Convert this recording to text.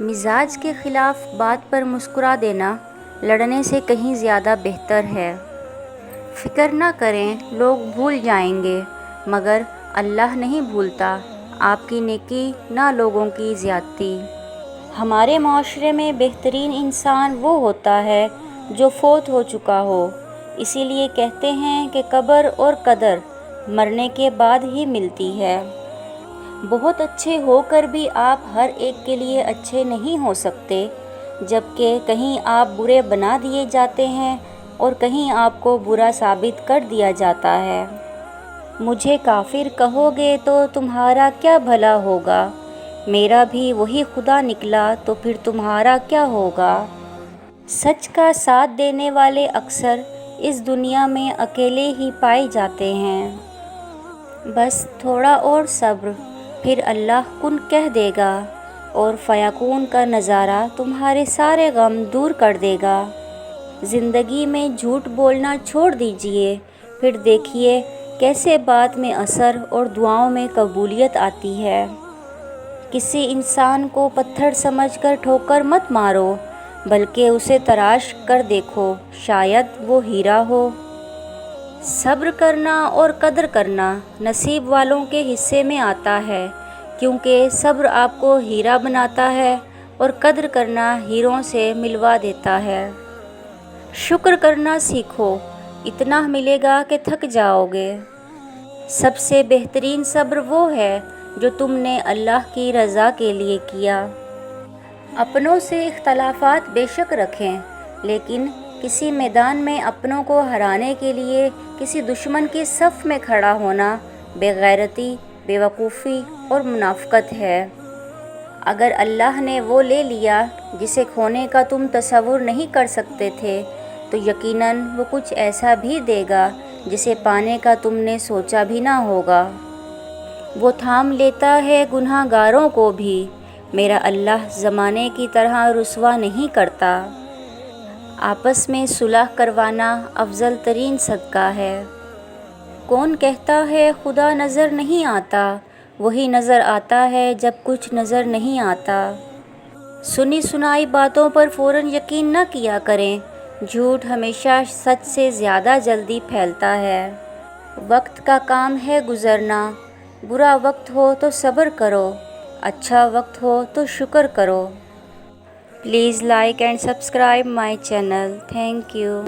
مزاج کے خلاف بات پر مسکرا دینا لڑنے سے کہیں زیادہ بہتر ہے۔ فکر نہ کریں، لوگ بھول جائیں گے مگر اللہ نہیں بھولتا آپ کی نیکی نہ لوگوں کی زیادتی۔ ہمارے معاشرے میں بہترین انسان وہ ہوتا ہے جو فوت ہو چکا ہو، اسی لیے کہتے ہیں کہ قبر اور قدر مرنے کے بعد ہی ملتی ہے۔ بہت اچھے ہو کر بھی آپ ہر ایک کے لیے اچھے نہیں ہو سکتے، جبکہ کہیں آپ برے بنا دیے جاتے ہیں اور کہیں آپ کو برا ثابت کر دیا جاتا ہے۔ مجھے کافر کہو گے تو تمہارا کیا بھلا ہوگا، میرا بھی وہی خدا نکلا تو پھر تمہارا کیا ہوگا۔ سچ کا ساتھ دینے والے اکثر اس دنیا میں اکیلے ہی پائے جاتے ہیں۔ بس تھوڑا اور صبر، پھر اللہ کن کہہ دے گا اور فیکون کا نظارہ تمہارے سارے غم دور کر دے گا۔ زندگی میں جھوٹ بولنا چھوڑ دیجئے، پھر دیکھیے کیسے بات میں اثر اور دعاؤں میں قبولیت آتی ہے۔ کسی انسان کو پتھر سمجھ کر ٹھوکر مت مارو، بلکہ اسے تراش کر دیکھو، شاید وہ ہیرا ہو۔ صبر کرنا اور قدر کرنا نصیب والوں کے حصے میں آتا ہے، کیونکہ صبر آپ کو ہیرا بناتا ہے اور قدر کرنا ہیروں سے ملوا دیتا ہے۔ شکر کرنا سیکھو، اتنا ملے گا کہ تھک جاؤ گے۔ سب سے بہترین صبر وہ ہے جو تم نے اللہ کی رضا کے لیے کیا۔ اپنوں سے اختلافات بے شک رکھیں، لیکن کسی میدان میں اپنوں کو ہرانے کے لیے کسی دشمن کی صف میں کھڑا ہونا بے غیرتی، بے وقوفی اور منافقت ہے۔ اگر اللہ نے وہ لے لیا جسے کھونے کا تم تصور نہیں کر سکتے تھے، تو یقیناً وہ کچھ ایسا بھی دے گا جسے پانے کا تم نے سوچا بھی نہ ہوگا۔ وہ تھام لیتا ہے گناہ گاروں کو بھی، میرا اللہ زمانے کی طرح رسوا نہیں کرتا۔ آپس میں صلح کروانا افضل ترین صدقہ ہے۔ کون کہتا ہے خدا نظر نہیں آتا، وہی نظر آتا ہے جب کچھ نظر نہیں آتا۔ سنی سنائی باتوں پر فوراً یقین نہ کیا کریں، جھوٹ ہمیشہ سچ سے زیادہ جلدی پھیلتا ہے۔ وقت کا کام ہے گزرنا، برا وقت ہو تو صبر کرو، اچھا وقت ہو تو شکر کرو۔ Please like and subscribe my channel. Thank you.